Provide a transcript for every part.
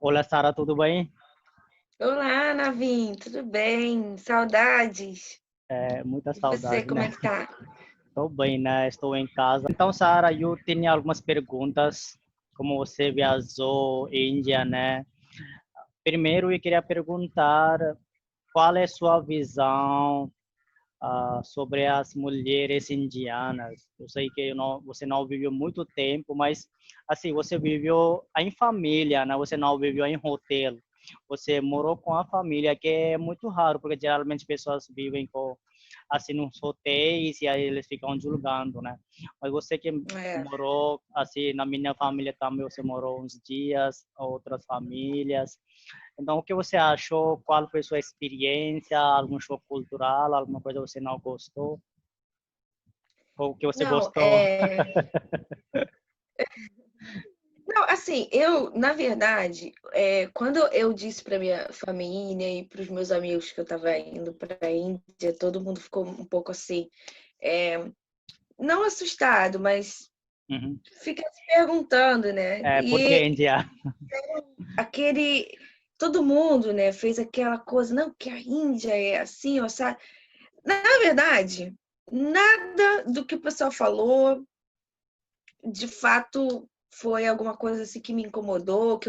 Olá, Sara, tudo bem? Olá, Navin, tudo bem? Saudades. Muita E você, saudade, como né? é que tá? Estou bem, né? Estou em casa. Então, Sara, eu tinha algumas perguntas. Como você viajou Índia, né? Primeiro, eu queria perguntar qual é a sua visão sobre as mulheres indianas. Eu sei que você não viveu muito tempo, mas assim, você viveu em família, né? Você não viveu em hotel. Você morou com a família, que é muito raro, porque geralmente pessoas vivem com assim nos hotéis e aí eles ficam julgando, né? Mas você que É, morou assim na minha família também, você morou uns dias, outras famílias. Então, o que você achou? Qual foi a sua experiência? Algum choque cultural? Alguma coisa que você não gostou? Ou o que você não, gostou? não, assim, na verdade, quando eu disse para minha família e para os meus amigos que eu estava indo para a Índia, todo mundo ficou um pouco assim, é, não assustado, mas Uhum. fica se perguntando, né? Por que E Índia? aquele, todo mundo, né, fez aquela coisa, não, que a Índia é assim, ó, sabe? Na verdade, nada do que o pessoal falou, de fato, foi alguma coisa assim que me incomodou,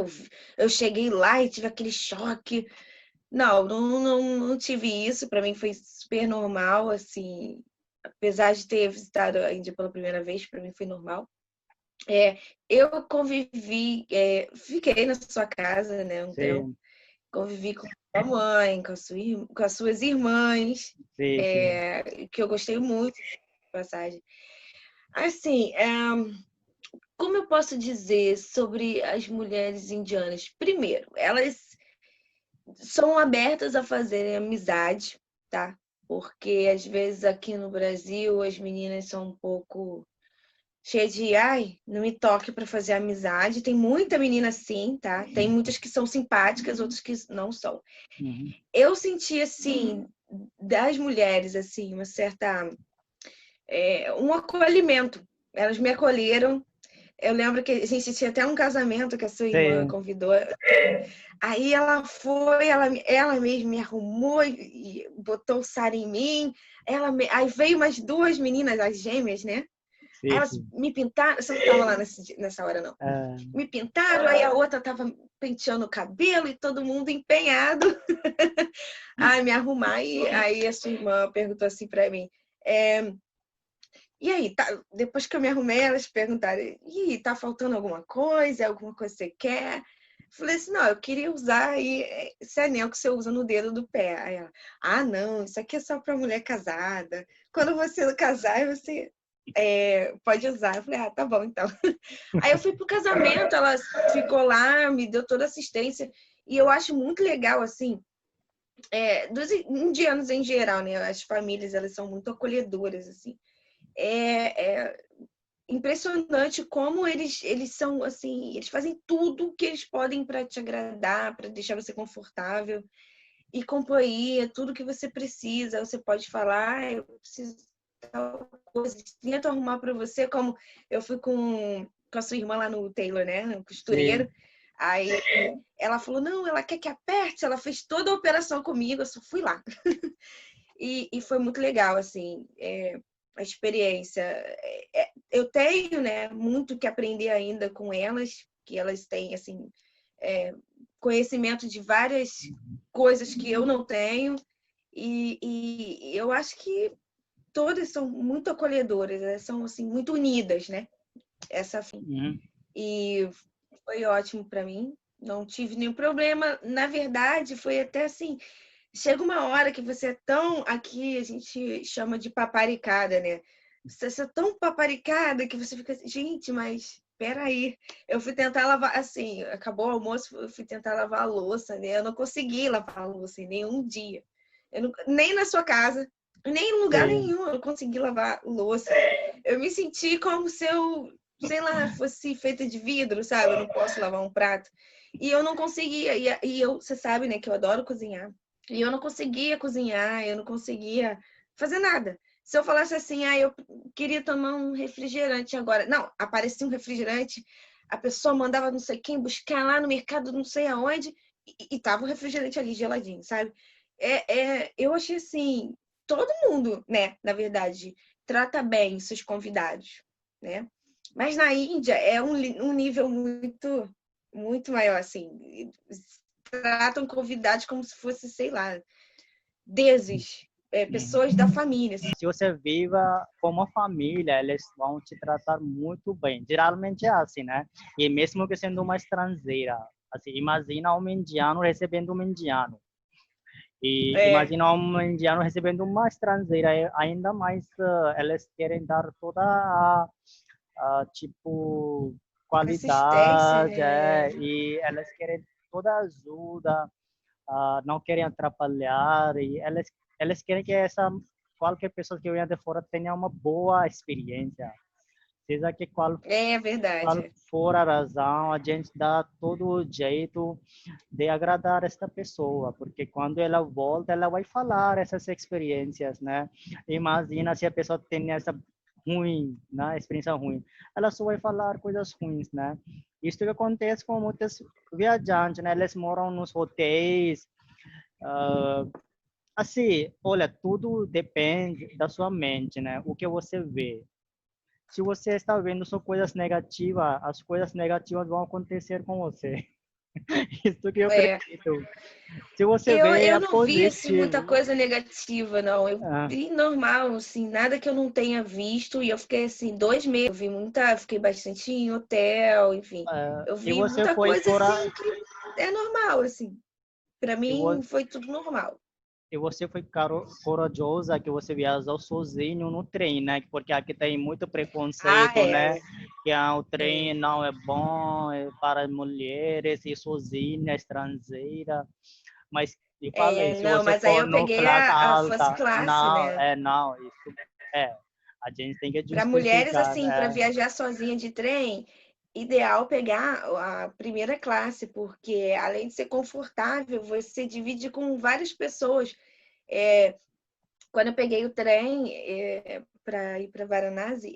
eu cheguei lá e tive aquele choque. Não tive isso, para mim foi super normal, assim, apesar de ter visitado a Índia pela primeira vez, para mim foi normal. É, eu convivi, fiquei na sua casa, né, um tempo, Sim, convivi com a sua mãe, com as suas irmãs, sim, sim. que eu gostei muito de passagem. Assim, como eu posso dizer sobre as mulheres indianas? Primeiro, elas são abertas a fazerem amizade, tá? Porque às vezes aqui no Brasil as meninas são um pouco cheias de ai, não me toque para fazer amizade. Tem muita menina assim, tá? Tem muitas que são simpáticas, outras que não são. Uhum. Eu senti assim das mulheres assim uma certa um acolhimento. Elas me acolheram. Eu lembro que a gente tinha até um casamento que a sua irmã Sim, convidou. Aí ela foi, ela mesma me arrumou e botou o sari em mim. Aí veio umas duas meninas, as gêmeas, né? Aí sim, elas sim. me pintaram. Você não estava lá nessa hora, não. Me pintaram, aí a outra estava penteando o cabelo e todo mundo empenhado a me arrumar. E aí a sua irmã perguntou assim para mim: é, e aí, depois que eu me arrumei, elas perguntaram: e aí, tá faltando alguma coisa? Alguma coisa que você quer? Falei assim: não, eu queria usar aí esse anel que você usa no dedo do pé. Aí ela: ah, não, isso aqui é só para mulher casada. Quando você casar, você pode usar. Eu falei: ah, tá bom, então. Aí eu fui pro casamento, ela ficou lá, me deu toda assistência. E eu acho muito legal, assim, dos indianos em geral, né? As famílias, elas são muito acolhedoras, assim. É impressionante como eles são assim, eles fazem tudo o que eles podem para te agradar, para deixar você confortável e companhia, tudo que você precisa. Você pode falar, eu preciso de tal coisa, tento arrumar para você, como eu fui com a sua irmã lá no Taylor, né, no costureiro. Sim. Aí ela falou, não, ela quer que aperte, ela fez toda a operação comigo, eu só fui lá. E foi muito legal, assim, a experiência. Eu tenho, né, muito que aprender ainda com elas, que elas têm, assim, é, conhecimento de várias coisas que eu não tenho, e eu acho que todas são muito acolhedoras, elas são, assim, muito unidas, né? Essa, Uhum. e foi ótimo para mim, não tive nenhum problema. Na verdade, foi até assim, chega uma hora que você é tão, aqui a gente chama de paparicada, né? Você é tão paparicada que você fica assim, gente, mas peraí, eu fui tentar lavar, assim, acabou o almoço, eu fui tentar lavar a louça, né? Eu não consegui lavar a louça em nenhum dia. Nem na sua casa, nem em lugar Sim. nenhum eu consegui lavar louça. Eu me senti como se eu, sei lá, fosse feita de vidro, sabe? Eu não posso lavar um prato. E eu não conseguia. Você sabe, né, que eu adoro cozinhar. E eu não conseguia cozinhar, eu não conseguia fazer nada. Se eu falasse assim, eu queria tomar um refrigerante agora. Não, aparecia um refrigerante. a pessoa mandava não sei quem buscar lá no mercado não sei aonde e tava o refrigerante ali geladinho, sabe? Eu achei assim, todo mundo, né, na verdade, trata bem seus convidados, né? Mas na Índia é um nível muito, muito maior, assim. Tratam convidados como se fosse, sei lá, deuses, pessoas da família. Se você viva com uma família, eles vão te tratar muito bem. Geralmente é assim, né? E mesmo que sendo uma estrangeira, assim, imagina um indiano recebendo um indiano. E imagina um indiano recebendo uma estrangeira, ainda mais eles querem dar toda tipo Assistência, qualidade, né? e eles querem toda ajuda, não querem atrapalhar, e eles querem que qualquer pessoa que venha de fora tenha uma boa experiência. Seja que É qual verdade. for a razão, a gente dá todo o jeito de agradar esta pessoa, porque quando ela volta, ela vai falar essas experiências, né? Imagina se a pessoa tem essa ruim, né? Experiência ruim, ela só vai falar coisas ruins, né? Isso que acontece com muitos viajantes, né? Eles moram nos hotéis, assim, olha, tudo depende da sua mente, né? O que você vê. Se você está vendo só coisas negativas, as coisas negativas vão acontecer com você. Isso que eu É. acredito. Se você Eu, vê eu a não vi assim, muita positivo, coisa negativa, não. Eu vi normal, assim, nada que eu não tenha visto. E eu fiquei assim, 2 meses. Eu vi fiquei bastante em hotel, enfim. Eu e vi você muita foi coisa assim que é normal, assim. Para e mim vo- foi tudo normal. e você foi corajosa que você viajou sozinho no trem, né? Porque aqui tem muito Ah, preconceito, né? é. Que o trem É, não é bom para mulheres e sozinha, estrangeira. Mas eu falei, se não, você mas aí for eu no peguei classe a first alta, class, né? não, isso é, a gente tem que Para mulheres, justificar, assim, para viajar sozinha de trem, ideal pegar a primeira classe, porque além de ser confortável, você divide com várias pessoas. Quando eu peguei o trem para ir para Varanasi,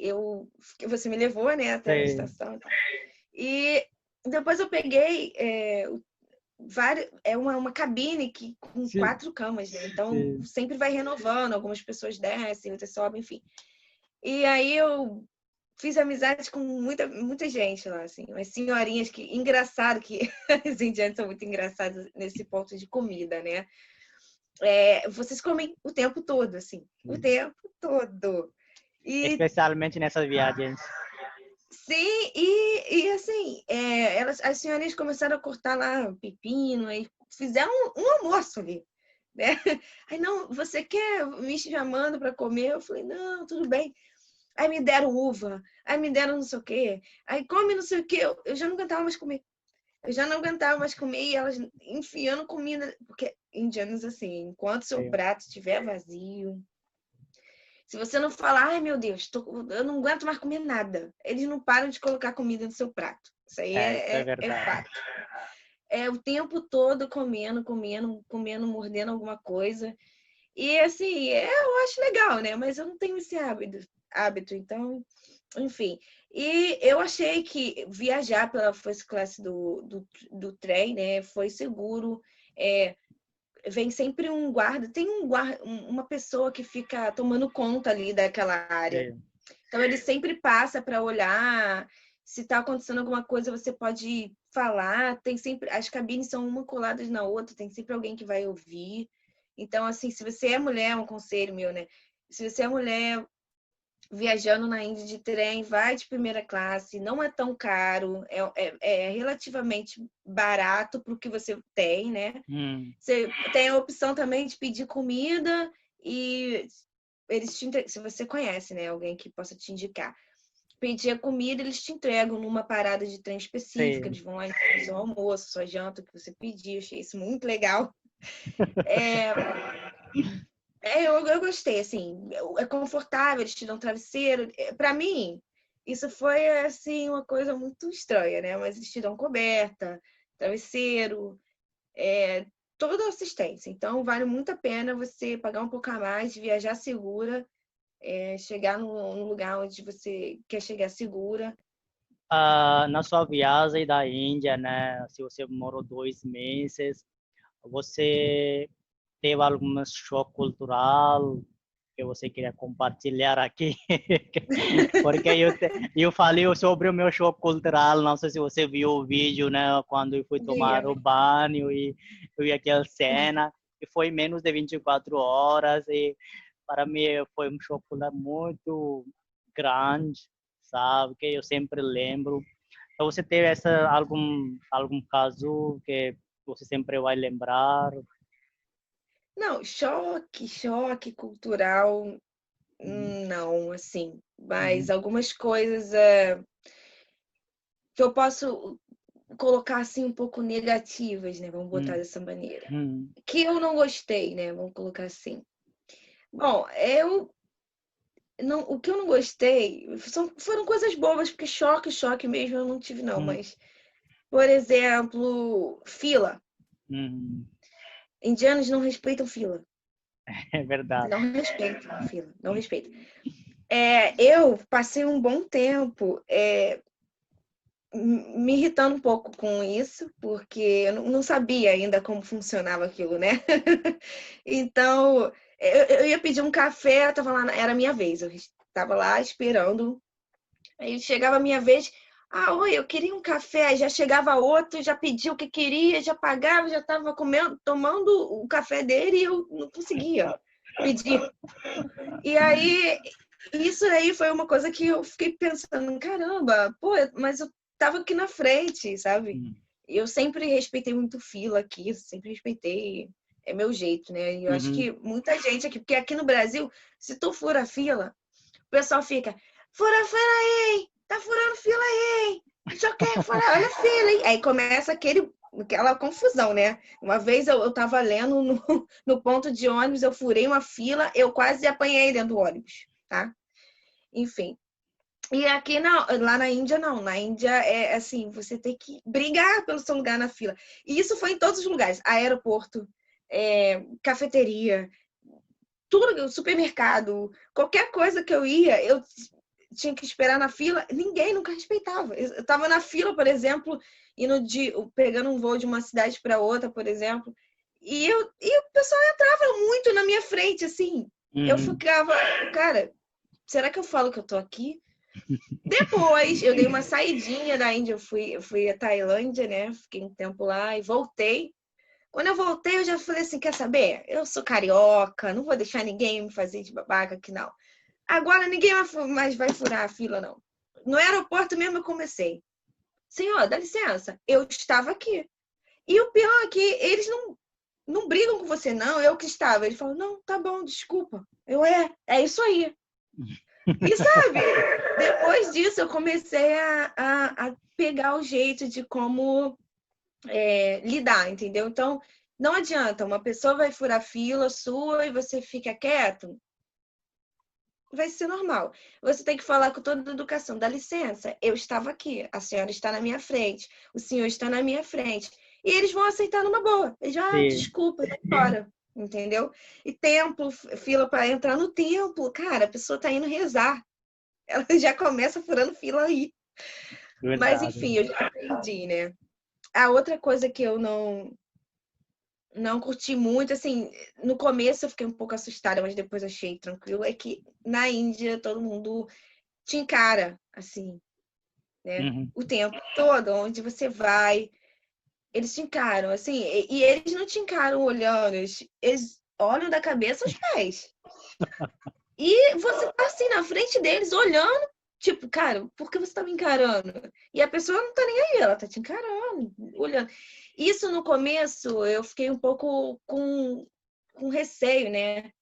você me levou, né, até a sei, estação. E depois eu peguei uma cabine com sim, 4 camas, né? Então sim. sempre vai renovando, algumas pessoas descem, outras sobem, enfim. E aí eu fiz amizade com muita, muita gente lá, assim, umas senhorinhas que. Engraçado que os indianos são muito engraçados nesse ponto de comida, né? Vocês comem o tempo todo, assim, o tempo todo. E Especialmente nessas viagens. sim, assim, as senhorinhas começaram a cortar lá pepino, aí fizeram um almoço ali, né? Aí, não, você quer me chamando para comer? Eu falei, não, tudo bem. Aí me deram uva, aí me deram não sei o quê, aí come não sei o quê. Eu já não aguentava mais comer. Eu já não aguentava mais comer e elas enfiando comida, porque indianos assim, enquanto seu Sim. prato estiver vazio, se você não falar, ai meu Deus, eu não aguento mais comer nada, eles não param de colocar comida no seu prato. Isso aí Isso é é verdade. fato. É o tempo todo comendo, comendo, comendo, mordendo alguma coisa. E assim, eu acho legal, né? Mas eu não tenho esse hábito, então, enfim. E eu achei que viajar pela first class do trem, né, foi seguro. Vem sempre um guarda, tem uma pessoa que fica tomando conta ali daquela área. Sim. Então ele sempre passa para olhar se está acontecendo alguma coisa, você pode falar. Tem sempre as cabines são uma coladas na outra, tem sempre alguém que vai ouvir. Então assim, se você é mulher, é um conselho meu, né? Se você é mulher viajando na Índia de trem, vai de primeira classe, não é tão caro, é relativamente barato para o que você tem, né? Hum, Você tem a opção também de pedir comida e eles se você conhece, né, alguém que possa te indicar. Pedir a comida, eles te entregam numa parada de trem específica, sim. eles vão lá e fazem seu almoço, sua janta, o que você pediu, achei isso muito legal. É, eu gostei, assim, é confortável, eles te dão travesseiro. Para mim, isso foi, assim, uma coisa muito estranha, né? Mas eles te dão coberta, travesseiro, toda a assistência. Então, vale muito a pena você pagar um pouco a mais, viajar segura, chegar num lugar onde você quer chegar segura. Na sua viagem da Índia, né? Se você morou 2 meses, você teve algum choque cultural que você queria compartilhar aqui? Porque eu falei sobre o meu choque cultural, não sei se você viu o vídeo, né? Quando eu fui tomar o banho e eu vi aquela cena, e foi menos de 24 horas, e para mim foi um choque cultural muito grande, sabe? Que eu sempre lembro. Então, você teve algum caso que você sempre vai lembrar? Não, choque cultural, não, assim. Mas algumas coisas que eu posso colocar assim um pouco negativas, né? Vamos botar dessa maneira. Que eu não gostei, né? Vamos colocar assim. Bom, o que eu não gostei foram coisas bobas, porque choque mesmo eu não tive, não. Mas, por exemplo, fila. Indianos não respeitam fila. É verdade. Não respeitam fila, não respeitam. Eu passei um bom tempo me irritando um pouco com isso, porque eu não sabia ainda como funcionava aquilo, né? Então, eu ia pedir um café, eu tava lá, era a minha vez, eu estava lá esperando. Aí chegava a minha vez, oi, eu queria um café, aí já chegava outro, já pedia o que queria, já pagava, já estava comendo, tomando o café dele e eu não conseguia pedir. E aí, isso aí foi uma coisa que eu fiquei pensando, caramba, pô, mas eu tava aqui na frente, sabe? Eu sempre respeitei muito fila aqui, sempre respeitei, é meu jeito, né? E eu acho que muita gente aqui, porque aqui no Brasil, se tu fura a fila, o pessoal fica, fura aí, tá furando fila aí, hein? Não sei o que, fura, olha a fila, hein? Aí começa aquela confusão, né? Uma vez eu tava lendo no ponto de ônibus, eu furei uma fila, eu quase apanhei dentro do ônibus, tá? Enfim. E aqui não, lá na Índia não. Na Índia é assim, você tem que brigar pelo seu lugar na fila. E isso foi em todos os lugares, aeroporto, cafeteria, tudo, supermercado, qualquer coisa que eu ia, eu tinha que esperar na fila, ninguém nunca respeitava. Eu estava na fila, por exemplo, pegando um voo de uma cidade para outra, por exemplo, e o pessoal entrava muito na minha frente, assim. Eu ficava, cara, será que eu falo que eu tô aqui? Depois, eu dei uma saidinha da Índia, eu fui à Tailândia, né? Fiquei um tempo lá e voltei. Quando eu voltei, eu já falei assim, quer saber? Eu sou carioca, não vou deixar ninguém me fazer de babaca aqui, não. Agora ninguém mais vai furar a fila, não. No aeroporto mesmo eu comecei. Senhor, dá licença, eu estava aqui. E o pior é que eles não brigam com você, não. Eu que estava. Ele falou, não, tá bom, desculpa. É isso aí. E sabe, depois disso eu comecei a pegar o jeito de como lidar, entendeu? Então, não adianta, uma pessoa vai furar fila sua e você fica quieto, vai ser normal. Você tem que falar com toda a educação, dá licença, eu estava aqui, a senhora está na minha frente, o senhor está na minha frente. E eles vão aceitar numa boa. Eles já, desculpa, vai embora. Entendeu? E templo, fila para entrar no templo, cara, a pessoa está indo rezar. Ela já começa furando fila aí. Verdade. Mas, enfim, eu já aprendi, né? A outra coisa que eu não curti muito, assim, no começo eu fiquei um pouco assustada, mas depois achei tranquilo, é que na Índia todo mundo te encara, assim, né? O tempo todo, onde você vai, eles te encaram, assim, e eles não te encaram olhando, eles olham da cabeça aos pés. E você tá assim na frente deles, olhando, tipo, cara, por que você tá me encarando? E a pessoa não tá nem aí, ela tá te encarando, olhando. Isso no começo eu fiquei um pouco com receio, né?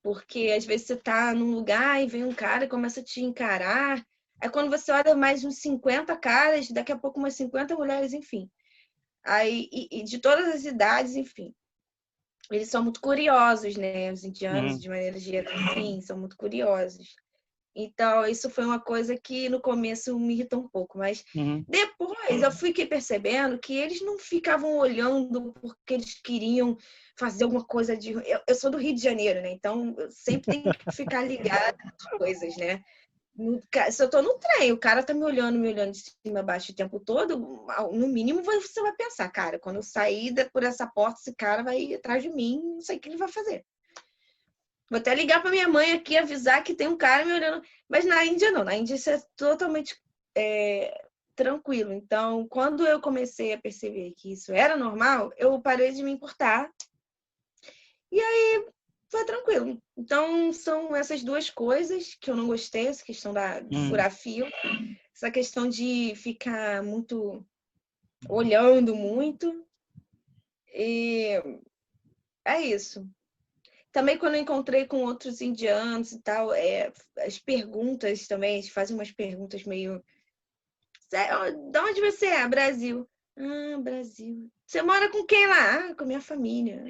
Porque às vezes você tá num lugar e vem um cara e começa a te encarar. Aí quando você olha mais uns 50 caras, daqui a pouco umas 50 mulheres, enfim. Aí, e de todas as idades, enfim. Eles são muito curiosos, né? Os indianos, de maneira geral, enfim, são muito curiosos. Então, isso foi uma coisa que no começo me irritou um pouco, mas depois eu fui percebendo que eles não ficavam olhando porque eles queriam fazer alguma coisa de. Eu sou do Rio de Janeiro, né? Então, eu sempre tenho que ficar ligada nas coisas, né? Se eu tô no trem, o cara tá me olhando de cima a baixo o tempo todo, no mínimo você vai pensar, cara, quando eu sair por essa porta, esse cara vai ir atrás de mim, não sei o que ele vai fazer. Vou até ligar pra minha mãe aqui, avisar que tem um cara me olhando. Mas na Índia não, na Índia isso é totalmente tranquilo. Então, quando eu comecei a perceber que isso era normal, eu parei de me importar. E aí foi tranquilo. Então, são essas duas coisas que eu não gostei, essa questão de furar fio, essa questão de ficar muito olhando muito. E é isso. Também quando eu encontrei com outros indianos e tal, as perguntas também, eles fazem umas perguntas meio... De onde você é? Brasil. Ah, Brasil. Você mora com quem lá? Ah, com a minha família.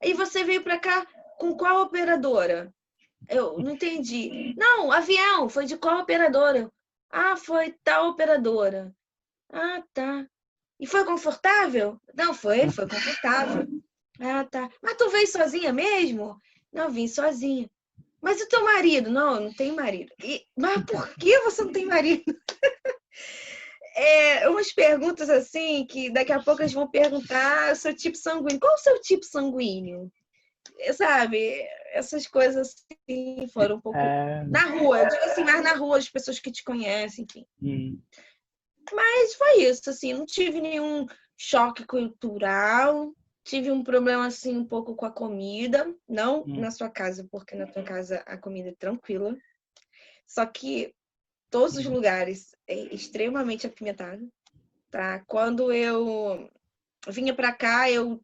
E você veio pra cá com qual operadora? Eu não entendi. Não, avião, foi de qual operadora? Ah, foi tal operadora. Ah, tá. E foi confortável? Não, foi confortável. Ah, tá. Mas tu veio sozinha mesmo? Não, vim sozinha. Mas e o teu marido? Não, eu não tenho marido. Mas por que você não tem marido? Umas perguntas assim, que daqui a pouco eles vão perguntar o seu tipo sanguíneo. Qual o seu tipo sanguíneo? Sabe? Essas coisas assim foram um pouco... Na rua, digo assim, mais na rua, as pessoas que te conhecem, enfim. Mas foi isso, assim, não tive nenhum choque cultural. Tive um problema, assim, um pouco com a comida. Não na sua casa, porque na tua casa a comida é tranquila. Só que todos os lugares é extremamente apimentado, tá? Quando eu vinha pra cá, eu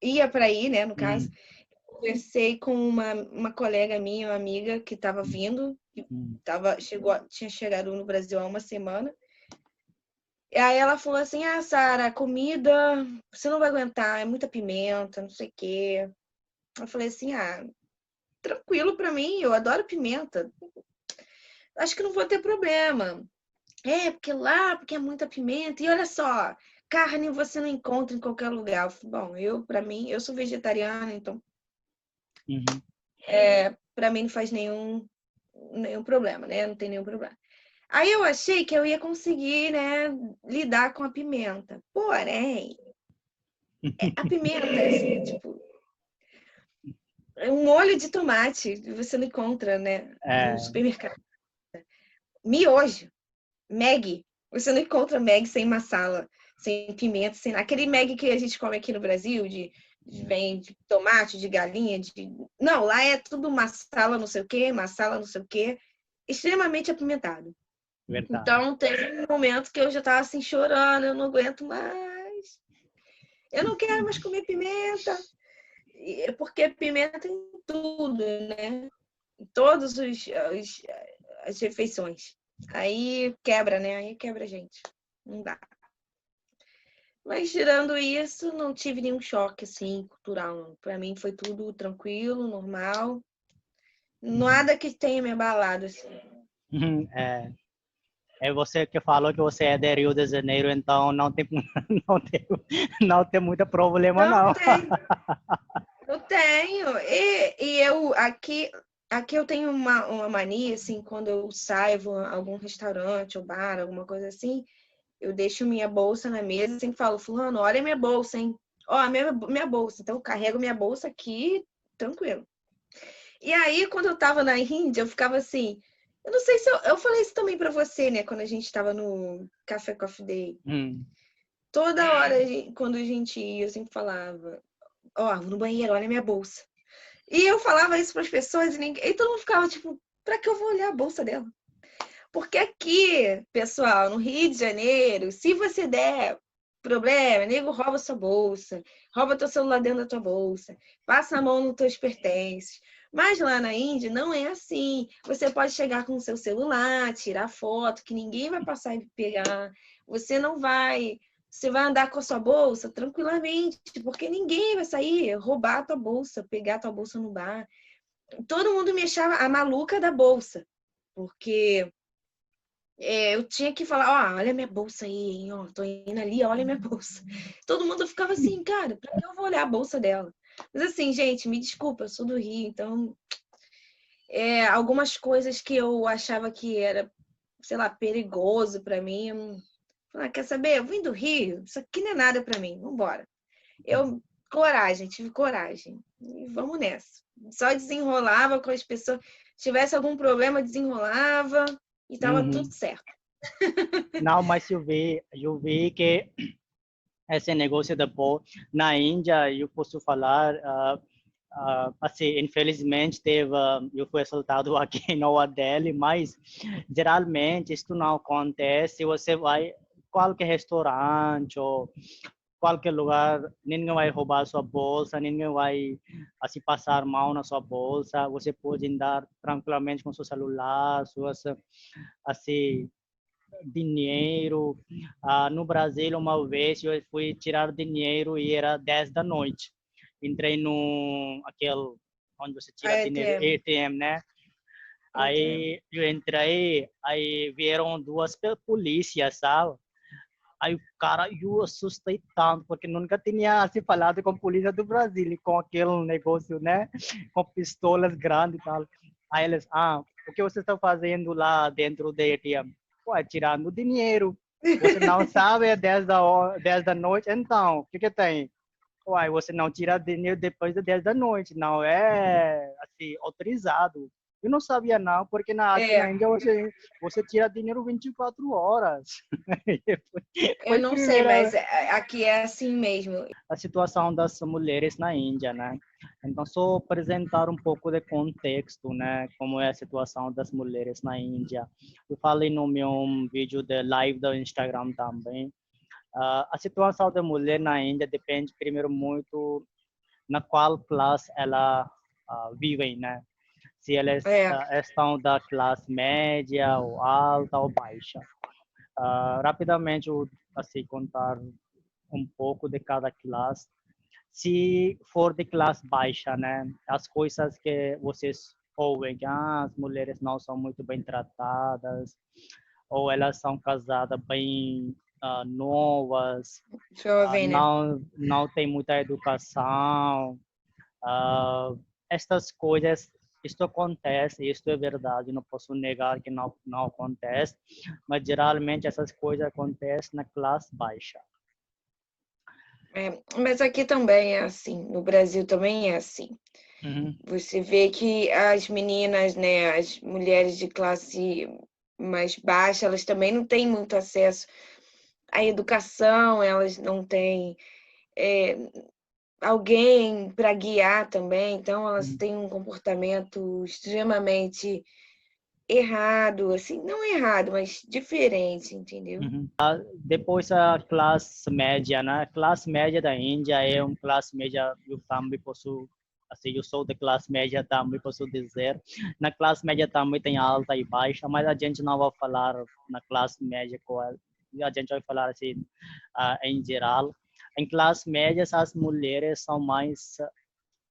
ia pra aí, né, no caso. Conversei com uma colega minha, uma amiga, que estava vindo. Tinha chegado no Brasil há uma semana. E aí ela falou assim, Sara, comida, você não vai aguentar, é muita pimenta, não sei o quê. Eu falei assim, tranquilo pra mim, eu adoro pimenta. Acho que não vou ter problema. Porque é muita pimenta. E olha só, carne você não encontra em qualquer lugar. Bom, pra mim, eu sou vegetariana, então pra mim não faz nenhum problema, né? Não tem nenhum problema. Aí eu achei que eu ia conseguir, né, lidar com a pimenta. Porém, a pimenta, assim, tipo, um molho de tomate, você não encontra, né, no supermercado. Miojo, Maggi, você não encontra Maggi sem massala, sem pimenta, sem aquele Maggi que a gente come aqui no Brasil, vem de tomate, de galinha, não, lá é tudo massala não sei o quê, extremamente apimentado. Verdade. Então, teve um momento que eu já estava assim, chorando, eu não aguento mais. Eu não quero mais comer pimenta. Porque pimenta em tudo, né? Em todas as refeições. Aí quebra, né? Aí quebra a gente. Não dá. Mas, tirando isso, não tive nenhum choque, assim, cultural. Para mim, foi tudo tranquilo, normal. Nada que tenha me abalado, assim. É você que falou que você é de Rio de Janeiro, então não tem, não tem muito problema, não. Eu tenho. E eu aqui eu tenho uma mania, assim, quando eu saio, vou a algum restaurante ou bar, alguma coisa assim, eu deixo minha bolsa na mesa e sempre falo, fulano, olha minha bolsa, hein? Ó, minha bolsa. Então, eu carrego minha bolsa aqui, tranquilo. E aí, quando eu tava na Índia, eu ficava assim... Eu não sei se eu falei isso também pra você, né? Quando a gente tava no Café Coffee Day. Toda hora, quando a gente ia, eu sempre falava... Ó, no banheiro, olha minha bolsa. E eu falava isso para as pessoas e todo mundo ficava tipo, para que eu vou olhar a bolsa dela? Porque aqui, pessoal, no Rio de Janeiro, se você der problema, nego rouba sua bolsa, rouba teu celular dentro da tua bolsa, passa a mão nos teus pertences. Mas lá na Índia não é assim. Você pode chegar com o seu celular, tirar foto, que ninguém vai passar e pegar. Você vai andar com a sua bolsa tranquilamente, porque ninguém vai sair roubar a tua bolsa, pegar a tua bolsa no bar. Todo mundo me achava a maluca da bolsa, porque eu tinha que falar, olha minha bolsa aí, hein? Ó, tô indo ali, olha minha bolsa. Todo mundo ficava assim, cara, pra que eu vou olhar a bolsa dela? Mas assim, gente, me desculpa, eu sou do Rio, então algumas coisas que eu achava que era, sei lá, perigoso para mim. Quer saber? Eu vim do Rio, isso aqui não é nada para mim, vamos embora. Tive coragem. E vamos nessa. Só desenrolava com as pessoas. Se tivesse algum problema, desenrolava e estava tudo certo. Não, mas eu vi que esse negócio de na Índia, eu posso falar, assim, infelizmente eu fui assaltado aqui em Nova Delhi, mas geralmente isso não acontece. Você vai qualquer restaurante ou qualquer lugar, ninguém vai roubar sua bolsa, ninguém vai assim passar mal na sua bolsa. Você pode andar tranquilamente com seu celular, suas assim dinheiro. No Brasil, uma vez eu fui tirar dinheiro e era 10 da noite. Entrei no aquele onde você tira dinheiro, ATM, né? Aí eu entrei, aí vieram duas polícias, sabe? Aí o cara, eu assustei tanto, porque nunca tinha se falado com a polícia do Brasil, com aquele negócio, né? Com pistolas grandes e tal. Aí eles, o que você está fazendo lá dentro do ATM? Ué, tirando dinheiro. Você não sabe, é 10 da noite, então, o que tem? Uai, você não tira dinheiro depois das 10 da noite, não é assim, autorizado. Eu não sabia não, porque aqui na Índia você tira dinheiro 24 horas. Eu não sei, mas aqui é assim mesmo. A situação das mulheres na Índia, né? Então, só apresentar um pouco de contexto, né? Como é a situação das mulheres na Índia. Eu falei no meu vídeo de live do Instagram também. A situação da mulher na Índia depende primeiro muito na qual classe ela vive, né? Se elas estão da classe média ou alta ou baixa. Rapidamente, eu assim contar um pouco de cada classe. Se for de classe baixa, né? As coisas que vocês ouvem, que as mulheres não são muito bem tratadas, ou elas são casadas bem novas, não tem muita educação. Estas coisas, isto acontece, isto é verdade, não posso negar que não acontece, mas geralmente essas coisas acontecem na classe baixa. Mas aqui também é assim, no Brasil também é assim. Você vê que as meninas, né, as mulheres de classe mais baixa, elas também não têm muito acesso à educação, elas não têm alguém para guiar também, então elas têm um comportamento extremamente errado, assim, não errado, mas diferente, entendeu? Depois a classe média, né? A classe média da Índia é uma classe média, eu também posso, assim, eu sou da classe média também, posso dizer. Na classe média também tem alta e baixa, mas a gente não vai falar na classe média, a gente vai falar assim, em geral. Em classe média, as mulheres são mais,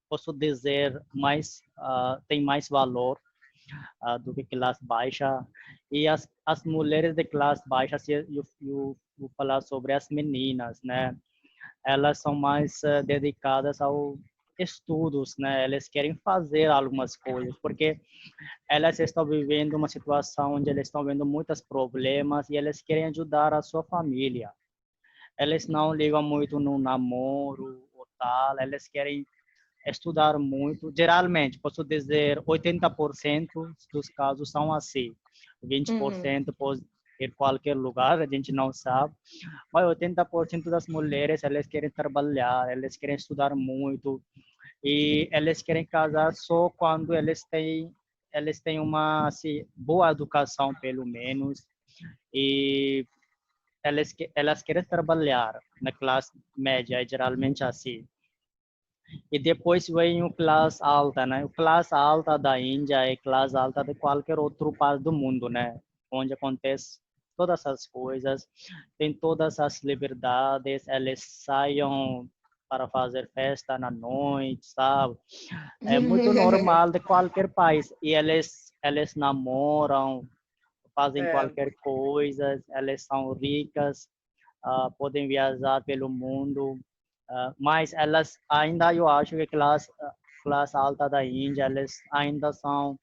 posso dizer, mais, tem mais valor do que classe baixa. E as mulheres de classe baixa, se eu vou falar sobre as meninas, né? Elas são mais dedicadas ao estudos, né? Elas querem fazer algumas coisas, porque elas estão vivendo uma situação onde elas estão vendo muitos problemas e elas querem ajudar a sua família. Elas não ligam muito no namoro ou tal, elas querem estudar muito. Geralmente, posso dizer, 80% dos casos são assim. 20% pode ir qualquer lugar, a gente não sabe. Mas 80% das mulheres, elas querem trabalhar, elas querem estudar muito. E elas querem casar só quando elas têm uma assim, boa educação, pelo menos. E elas querem trabalhar na classe média, é geralmente assim. E depois vem o classe alta, né? O classe alta da Índia é classe alta de qualquer outro país do mundo, né? Onde acontece todas essas coisas, tem todas as liberdades, eles saiam para fazer festa na noite, sabe? É muito normal de qualquer país. E eles namoram, fazem qualquer coisa, elas são ricas, podem viajar pelo mundo. Mas elas ainda, eu acho que classe alta da Índia, elas ainda são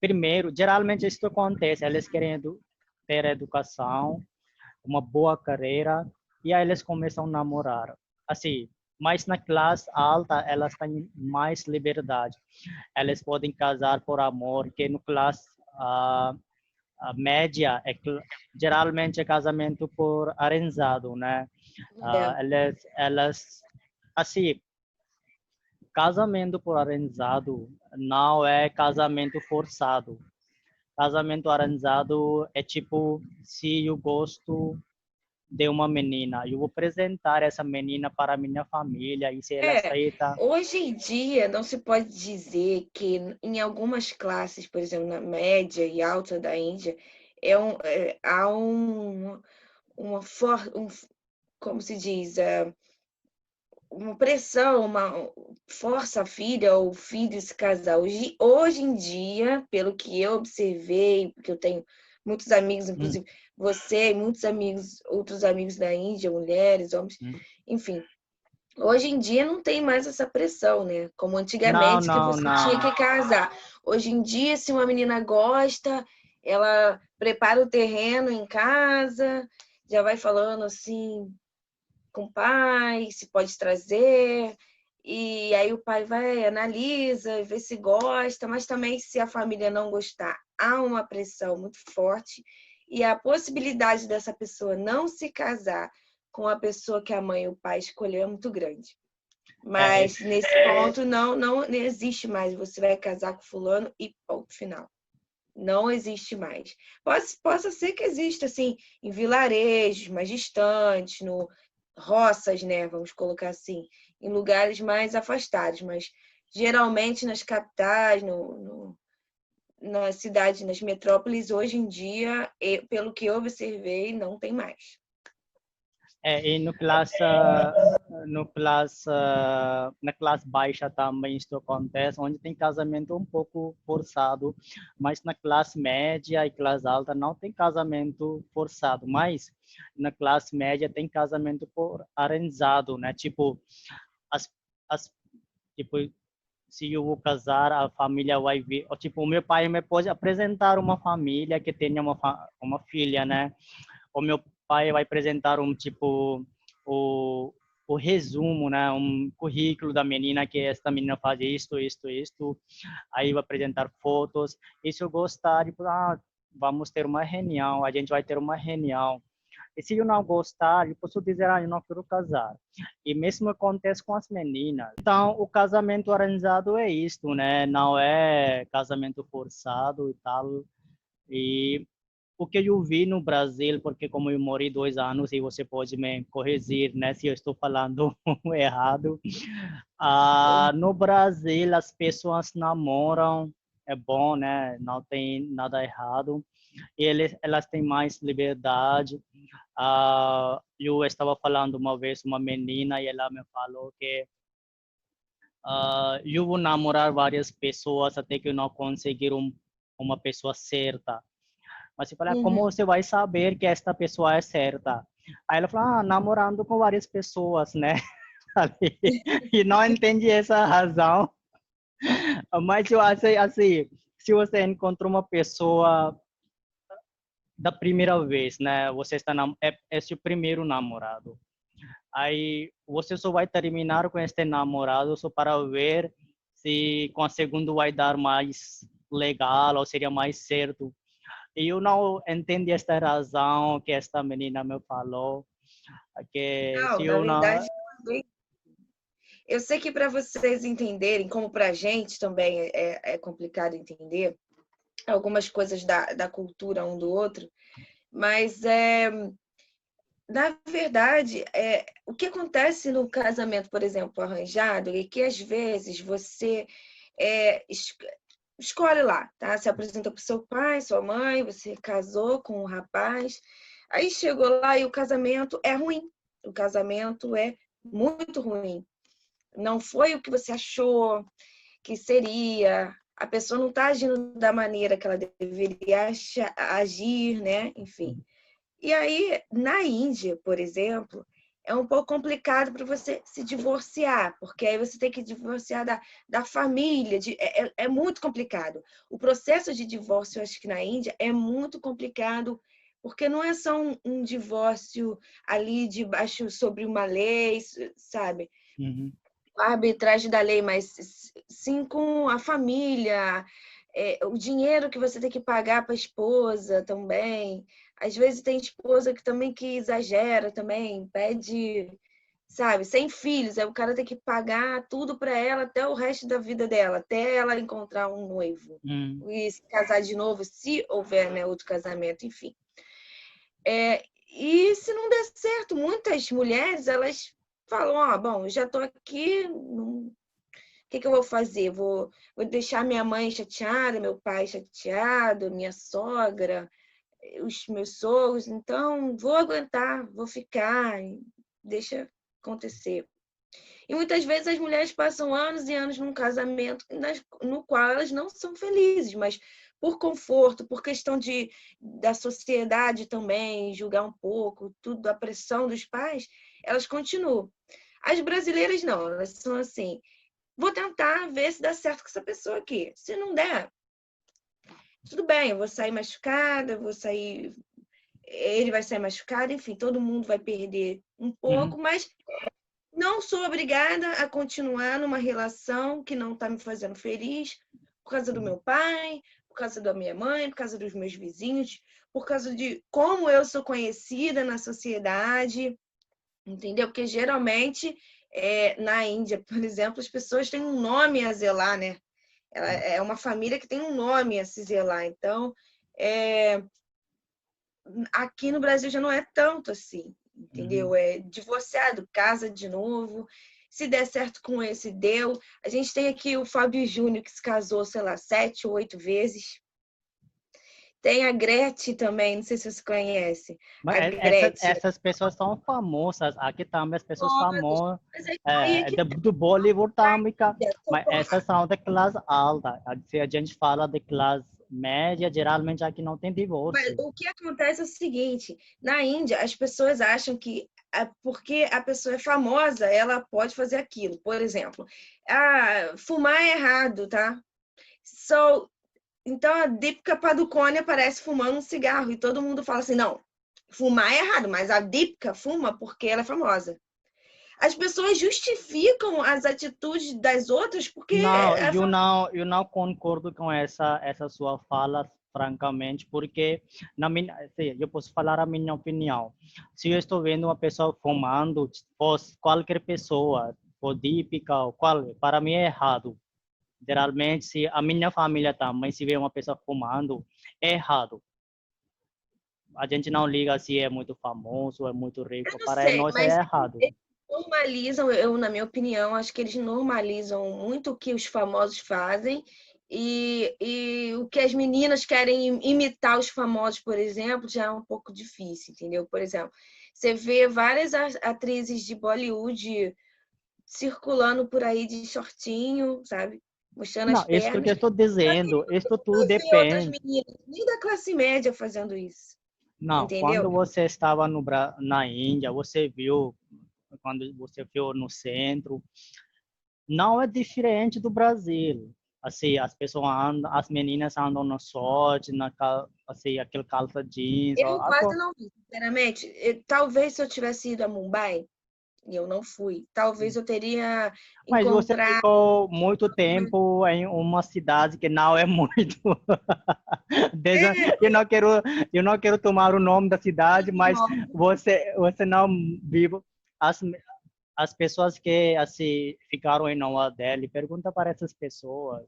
primeiro, geralmente isso acontece, eles querem ter educação, uma boa carreira, e aí eles começam a namorar. Assim, mas na classe alta, elas têm mais liberdade. Elas podem casar por amor, que no classe a média geralmente é casamento por arranjado, né? É. Elas, assim, casamento por arranjado não é casamento forçado. Casamento arranjado é tipo, se eu gosto de uma menina, eu vou apresentar essa menina para a minha família e se ela aceita. Hoje em dia não se pode dizer que em algumas classes, por exemplo, na média e alta da Índia, há como se diz, uma pressão, uma força a filha ou o filho se casar. Hoje em dia, pelo que eu observei, porque eu tenho muitos amigos, inclusive você e muitos amigos, outros amigos da Índia, mulheres, homens, enfim. Hoje em dia não tem mais essa pressão, né? Como antigamente que você tinha que casar. Hoje em dia, se uma menina gosta, ela prepara o terreno em casa, já vai falando assim com o pai, se pode trazer, e aí o pai vai, analisa, vê se gosta, mas também se a família não gostar, há uma pressão muito forte e a possibilidade dessa pessoa não se casar com a pessoa que a mãe e o pai escolheu é muito grande. Mas nesse ponto não existe mais. Você vai casar com fulano e ponto final. Não existe mais. Possa ser que exista, assim, em vilarejos mais distantes, no roças, né? Vamos colocar assim, em lugares mais afastados, mas geralmente nas capitais, nas cidades, nas metrópoles, hoje em dia, pelo que eu observei, não tem mais. E na classe baixa também isso acontece, onde tem casamento um pouco forçado, mas na classe média e classe alta não tem casamento forçado, mas na classe média tem casamento por arranjado, né? Tipo, as, tipo, se eu vou casar, a família vai ver, tipo, o meu pai me pode apresentar uma família que tenha uma filha, né? O meu pai vai apresentar tipo o resumo, né, currículo da menina, que esta menina faz isto, aí vai apresentar fotos. E se eu gostar, tipo, vamos ter uma reunião, a gente vai ter uma reunião. E se eu não gostar, eu posso dizer, eu não quero casar. E mesmo acontece com as meninas. Então, o casamento arranjado é isto, né? Não é casamento forçado e tal. E o que eu vi no Brasil, porque como eu morei 2 anos, e você pode me corrigir, né, se eu estou falando errado. No Brasil, as pessoas namoram, é bom, né, não tem nada errado. E elas têm mais liberdade. Eu estava falando uma vez uma menina e ela me falou que eu vou namorar várias pessoas até que eu não conseguir uma pessoa certa. Mas você fala, como você vai saber que esta pessoa é certa? Aí ela fala, namorando com várias pessoas, né? E não entendi essa razão. Mas eu acho assim, se você encontra uma pessoa da primeira vez, né? Você está é seu primeiro namorado. Aí você só vai terminar com este namorado só para ver se com a segunda vai dar mais legal ou seria mais certo. E eu não entendi esta razão que esta menina me falou, que Não, se na eu não... verdade, eu sei que para vocês entenderem, como para a gente também é complicado entender algumas coisas da cultura um do outro, mas na verdade, o que acontece no casamento, por exemplo, arranjado, é que às vezes você escolhe lá, tá? Se apresenta para o seu pai, sua mãe, você casou com um rapaz, aí chegou lá e o casamento é ruim. O casamento é muito ruim. Não foi o que você achou que seria. A pessoa não está agindo da maneira que ela deveria agir, né? Enfim. E aí, na Índia, por exemplo, é um pouco complicado para você se divorciar, porque aí você tem que divorciar da família, é muito complicado. O processo de divórcio, eu acho que na Índia, é muito complicado, porque não é só um divórcio ali debaixo sobre uma lei, sabe? Uhum. A arbitragem da lei, mas sim com a família, o dinheiro que você tem que pagar para a esposa também. Às vezes tem esposa que também que exagera também, pede, sabe, sem filhos, aí o cara tem que pagar tudo para ela até o resto da vida dela, até ela encontrar um noivo Uhum. e se casar de novo, se houver, né, outro casamento, enfim. E se não der certo, muitas mulheres, elas falam, ó, bom, eu já estou aqui, o que eu vou fazer? Vou deixar minha mãe chateada, meu pai chateado, minha sogra, os meus sogros, então vou aguentar, vou ficar, deixa acontecer. E muitas vezes as mulheres passam anos e anos num casamento no qual elas não são felizes, mas por conforto, por questão da sociedade também, julgar um pouco, tudo, a pressão dos pais, elas continuam. As brasileiras não, elas são assim, vou tentar ver se dá certo com essa pessoa aqui. Se não der, tudo bem, eu vou sair machucada, ele vai sair machucado, enfim, todo mundo vai perder um Uhum. pouco, mas não sou obrigada a continuar numa relação que não está me fazendo feliz por causa do meu pai, por causa da minha mãe, por causa dos meus vizinhos, por causa de como eu sou conhecida na sociedade, entendeu? Porque geralmente na Índia, por exemplo, as pessoas têm um nome a zelar, né? Ela é uma família que tem um nome a se zelar. Então, aqui no Brasil já não é tanto assim, Uhum. entendeu? É divorciado, casa de novo. Se der certo com esse, deu. A gente tem aqui o Fábio Júnior, que se casou, sei lá, 7 ou 8 vezes. Tem a Gretchen também, não sei se você conhece. Mas A Gretchen. essas pessoas são famosas. Aqui também as pessoas Todas. famosas Mas é aí que do Bollywood também, mas tá. essas são de classe alta. Se a gente fala de classe média, geralmente aqui não tem Mas divórcio. o que acontece é o seguinte: na Índia, as pessoas acham que porque a pessoa é famosa, ela pode fazer aquilo. Por exemplo, fumar é errado, tá? Então a Deepika Padukone aparece fumando um cigarro e todo mundo fala assim: não, fumar é errado, mas a Deepika fuma porque ela é famosa. As pessoas justificam as atitudes das outras porque Não, é famosa. eu não concordo com essa sua fala, francamente, porque sim, eu posso falar a minha opinião. Se eu estou vendo uma pessoa fumando, fosse qualquer pessoa, ou típica, ou qual, para mim é errado. Geralmente, se a minha família também, se vê uma pessoa fumando, é errado. A gente não liga se é muito famoso, é muito Eu rico. não Para sei, nós é mas errado. eles normalizam, na minha opinião, acho que eles normalizam muito o que os famosos fazem e o que as meninas querem imitar os famosos, por exemplo, já é um pouco difícil, entendeu? Por exemplo, você vê várias atrizes de Bollywood circulando por aí de shortinho, sabe? Mostrando as Não, isso que pernas. eu estou dizendo, isso tudo Vai ver outras depende. meninas, nem da classe média fazendo isso, Não, entendeu? quando você estava na Índia, você viu, quando você viu no centro, não é diferente do Brasil. Assim, as pessoas andam, as meninas andam no short, assim, aquele calça jeans. Eu quase não vi, sinceramente. Talvez se eu tivesse ido a Mumbai, e eu não fui, talvez eu teria Mas você encontrado. ficou muito tempo em uma cidade que não é muito. É, Eu não quero tomar o nome da cidade, mas você não vive as as pessoas que assim ficaram em Nova Delhi. Pergunta para essas pessoas.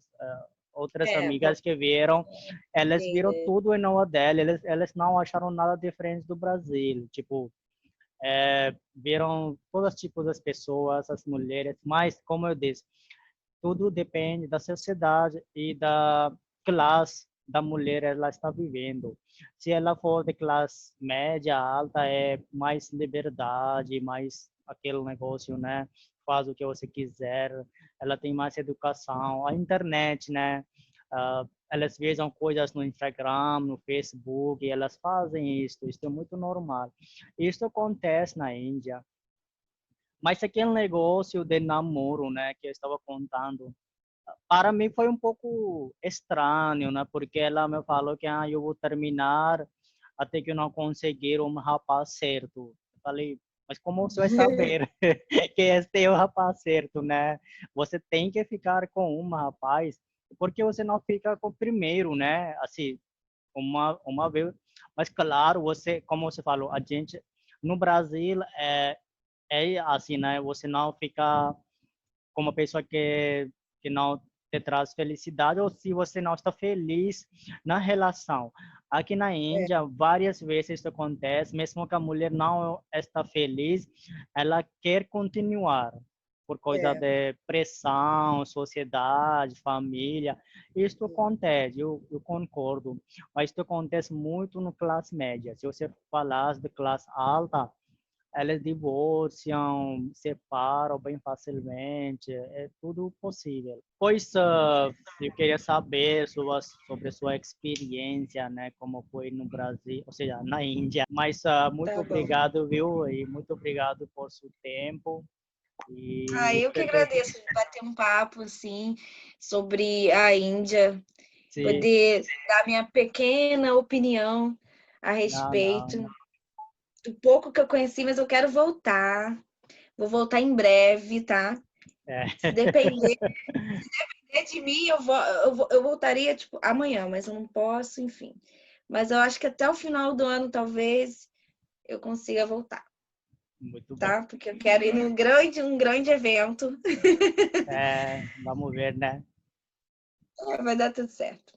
Outras bom, amigas que vieram, elas sim, viram né? tudo em Nova Delhi. Elas não acharam nada diferente do Brasil. Tipo, viram todos os tipos das pessoas, as mulheres, mas, como eu disse, tudo depende da sociedade e da classe da mulher ela está vivendo. Se ela for de classe média, alta, é mais liberdade, mais aquele negócio, né? Faz o que você quiser, ela tem mais educação, a internet, né? Elas vejam coisas no Instagram, no Facebook, e elas fazem isso é muito normal. Isso acontece na Índia. Mas aquele negócio de namoro, né, que eu estava contando, para mim foi um pouco estranho, né, porque ela me falou que eu vou terminar até que eu não conseguir um rapaz certo. Eu falei, mas como você vai saber que este é o rapaz certo, né? Você tem que ficar com um rapaz, porque você não fica com o primeiro, né? Assim, uma vez. Mas claro, você, como você falou, a gente no Brasil é assim, né? Você não fica com uma pessoa que não te traz felicidade ou se você não está feliz na relação. Aqui na Índia, várias vezes isso acontece, mesmo que a mulher não está feliz, ela quer continuar por causa de pressão, sociedade, família. Isso acontece, eu concordo, mas isso acontece muito no classe média. Se você falar de classe alta, elas divorciam, separam bem facilmente, é tudo possível. Pois eu queria saber sobre a sua experiência, né, como foi no Brasil, ou seja, na Índia. Mas muito Tá bom. obrigado, viu? E muito obrigado por seu tempo. E Eu que espero que agradeço de bater um papo assim sobre a Índia, sim. poder dar minha pequena opinião a Não, não, respeito não. do pouco que eu conheci, mas eu quero voltar. Vou voltar em breve, tá? É. Se depender de mim, eu voltaria tipo amanhã, mas eu não posso, enfim. Mas eu acho que até o final do ano, talvez, eu consiga voltar, Muito bom. tá? Porque eu quero ir num um grande evento. Vamos ver, né? Vai dar tudo certo.